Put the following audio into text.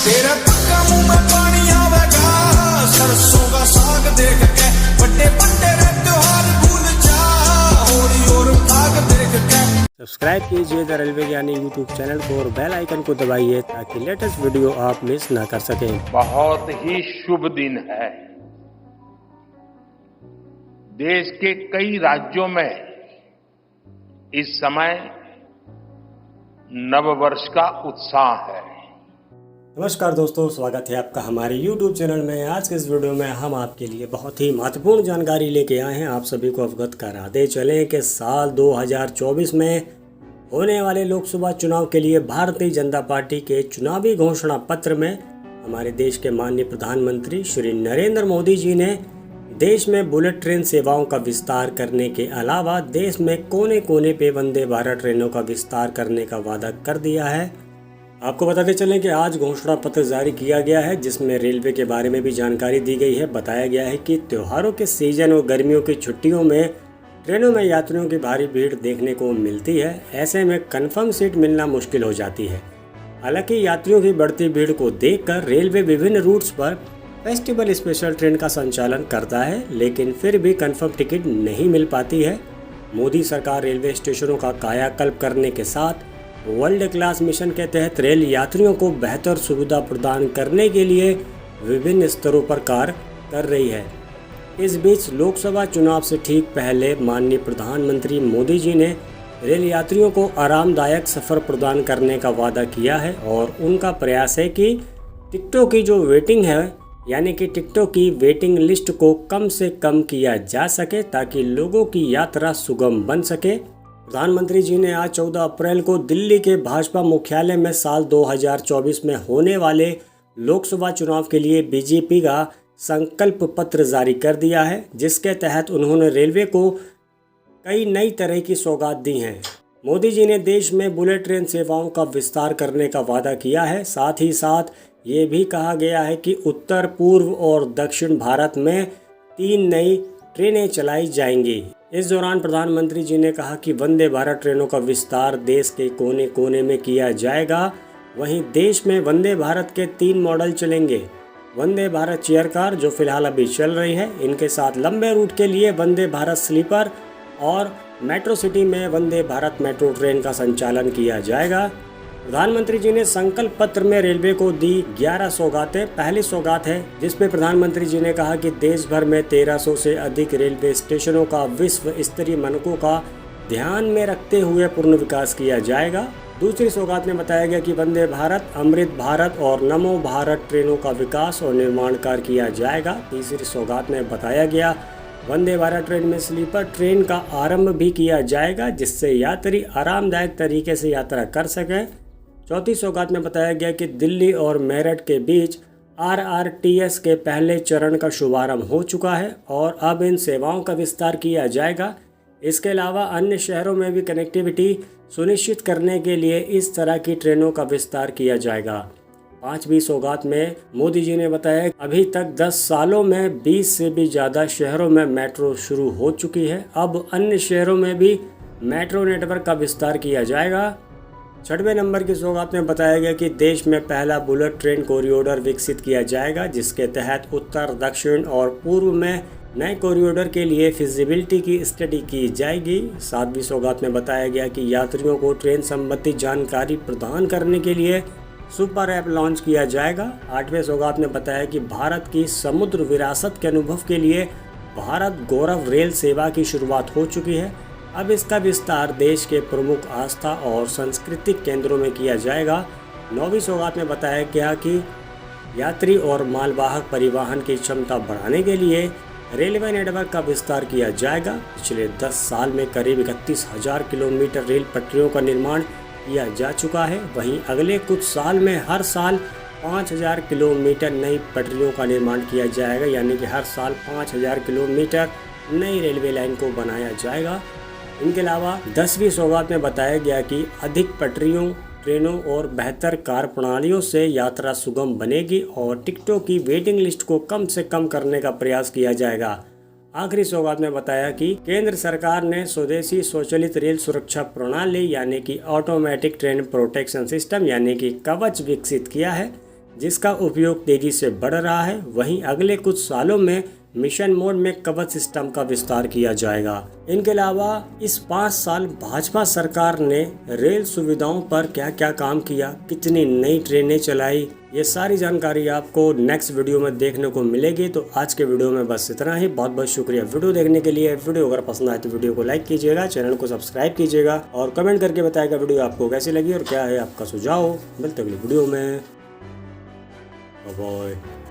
तेरे पक्का मुंह में पानी आवेगा, सरसों का साग देख के, बड़े बड़े रे त्योहार भूल जा, होली और फाग देख के। सब्सक्राइब कीजिए द रेलवे ज्ञानी यूट्यूब चैनल को और बेल आइकन को दबाइए ताकि लेटेस्ट वीडियो आप मिस ना कर सकें। बहुत ही शुभ दिन है। देश के कई राज्यों में इस समय नववर्ष का उत्साह है। नमस्कार दोस्तों, स्वागत है आपका हमारे YouTube चैनल में। आज के इस वीडियो में हम आपके लिए बहुत ही महत्वपूर्ण जानकारी लेके आए हैं। आप सभी को अवगत कराते चलें कि साल 2024 में होने वाले लोकसभा चुनाव के लिए भारतीय जनता पार्टी के चुनावी घोषणा पत्र में हमारे देश के माननीय प्रधानमंत्री श्री नरेंद्र मोदी जी ने देश में बुलेट ट्रेन सेवाओं का विस्तार करने के अलावा देश में कोने कोने पे वंदे भारत ट्रेनों का विस्तार करने का वादा कर दिया है। आपको बताते चलें कि आज घोषणा पत्र जारी किया गया है, जिसमें रेलवे के बारे में भी जानकारी दी गई है। बताया गया है कि त्योहारों के सीजन और गर्मियों की छुट्टियों में ट्रेनों में यात्रियों की भारी भीड़ देखने को मिलती है। ऐसे में कन्फर्म सीट मिलना मुश्किल हो जाती है। हालांकि यात्रियों की बढ़ती भीड़ को देखकर रेलवे विभिन्न रूट्स पर फेस्टिवल स्पेशल ट्रेन का संचालन करता है, लेकिन फिर भी कन्फर्म टिकट नहीं मिल पाती है। मोदी सरकार रेलवे स्टेशनों का कायाकल्प करने के साथ वर्ल्ड क्लास मिशन के तहत रेल यात्रियों को बेहतर सुविधा प्रदान करने के लिए विभिन्न स्तरों पर कार्य कर रही है। इस बीच लोकसभा चुनाव से ठीक पहले माननीय प्रधानमंत्री मोदी जी ने रेल यात्रियों को आरामदायक सफ़र प्रदान करने का वादा किया है और उनका प्रयास है कि टिकटों की जो वेटिंग है, यानी कि टिकटों की वेटिंग लिस्ट को कम से कम किया जा सके ताकि लोगों की यात्रा सुगम बन सके। प्रधानमंत्री जी ने आज 14 अप्रैल को दिल्ली के भाजपा मुख्यालय में साल 2024 में होने वाले लोकसभा चुनाव के लिए बीजेपी का संकल्प पत्र जारी कर दिया है, जिसके तहत उन्होंने रेलवे को कई नई तरह की सौगात दी हैं। मोदी जी ने देश में बुलेट ट्रेन सेवाओं का विस्तार करने का वादा किया है। साथ ही साथ ये भी कहा गया है कि उत्तर, पूर्व और दक्षिण भारत में 3 नई ट्रेनें चलाई जाएंगी। इस दौरान प्रधानमंत्री जी ने कहा कि वंदे भारत ट्रेनों का विस्तार देश के कोने कोने में किया जाएगा। वहीं देश में वंदे भारत के 3 मॉडल चलेंगे। वंदे भारत चेयर कार जो फिलहाल अभी चल रही है, इनके साथ लंबे रूट के लिए वंदे भारत स्लीपर और मेट्रो सिटी में वंदे भारत मेट्रो ट्रेन का संचालन किया जाएगा। प्रधानमंत्री जी ने संकल्प पत्र में रेलवे को दी 11 सौगातें। पहली सौगात है जिसमें प्रधानमंत्री जी ने कहा कि देश भर में 1300 से अधिक रेलवे स्टेशनों का विश्व स्तरीय मानकों का ध्यान में रखते हुए पूर्ण विकास किया जाएगा। दूसरी सौगात में बताया गया कि वंदे भारत, अमृत भारत और नमो भारत ट्रेनों का विकास और निर्माण कार्य किया जाएगा। तीसरी सौगात में बताया गया वंदे भारत ट्रेन में स्लीपर ट्रेन का आरंभ भी किया जाएगा, जिससे यात्री आरामदायक तरीके से यात्रा कर सकें। चौथी सौगात में बताया गया कि दिल्ली और मेरठ के बीच RRTS के पहले चरण का शुभारंभ हो चुका है और अब इन सेवाओं का विस्तार किया जाएगा। इसके अलावा अन्य शहरों में भी कनेक्टिविटी सुनिश्चित करने के लिए इस तरह की ट्रेनों का विस्तार किया जाएगा। पांचवी सौगात में मोदी जी ने बताया अभी तक 10 सालों में 20 से भी ज़्यादा शहरों में मेट्रो शुरू हो चुकी है। अब अन्य शहरों में भी मेट्रो नेटवर्क का विस्तार किया जाएगा। 6वें नंबर की सौगात में बताया गया कि देश में पहला बुलेट ट्रेन कॉरिडोर विकसित किया जाएगा, जिसके तहत उत्तर, दक्षिण और पूर्व में नए कॉरिडोर के लिए फिजिबिलिटी की स्टडी की जाएगी। 7वीं सौगात में बताया गया कि यात्रियों को ट्रेन संबंधी जानकारी प्रदान करने के लिए सुपर ऐप लॉन्च किया जाएगा। 8वें सौगात में बताया कि भारत की समुद्र विरासत के अनुभव के लिए भारत गौरव रेल सेवा की शुरुआत हो चुकी है। अब इसका विस्तार देश के प्रमुख आस्था और सांस्कृतिक केंद्रों में किया जाएगा। 9वीं सौगात में बताया गया कि यात्री और मालवाहक परिवहन की क्षमता बढ़ाने के लिए रेलवे नेटवर्क का विस्तार किया जाएगा। पिछले 10 साल में करीब 31,000 किलोमीटर रेल पटरियों का निर्माण किया जा चुका है। वहीं अगले कुछ साल में हर साल 5,000 किलोमीटर नई पटरियों का निर्माण किया जाएगा, यानी कि हर साल 5,000 किलोमीटर नई रेलवे लाइन को बनाया जाएगा। इनके अलावा 10वीं सौगात में बताया गया कि अधिक पटरियों, ट्रेनों और बेहतर कार प्रणालियों से यात्रा सुगम बनेगी और टिकटों की वेटिंग लिस्ट को कम से कम करने का प्रयास किया जाएगा। आखिरी सौगात में बताया कि केंद्र सरकार ने स्वदेशी स्वचालित रेल सुरक्षा प्रणाली यानी कि ऑटोमेटिक ट्रेन प्रोटेक्शन सिस्टम यानी कि कवच विकसित किया है, जिसका उपयोग तेजी से बढ़ रहा है। वहीं अगले कुछ सालों में मिशन मोड में कवच सिस्टम का विस्तार किया जाएगा। इनके अलावा इस 5 साल भाजपा सरकार ने रेल सुविधाओं पर क्या क्या काम किया, कितनी नई ट्रेनें चलाई, ये सारी जानकारी आपको नेक्स्ट वीडियो में देखने को मिलेगी। तो आज के वीडियो में बस इतना ही। बहुत बहुत शुक्रिया वीडियो देखने के लिए। वीडियो अगर पसंद आए तो वीडियो को लाइक कीजिएगा, चैनल को सब्सक्राइब कीजिएगा और कमेंट करके बताएगा वीडियो आपको कैसी लगी और क्या है आपका सुझाव। मिलते अगली वीडियो में। Bye bye.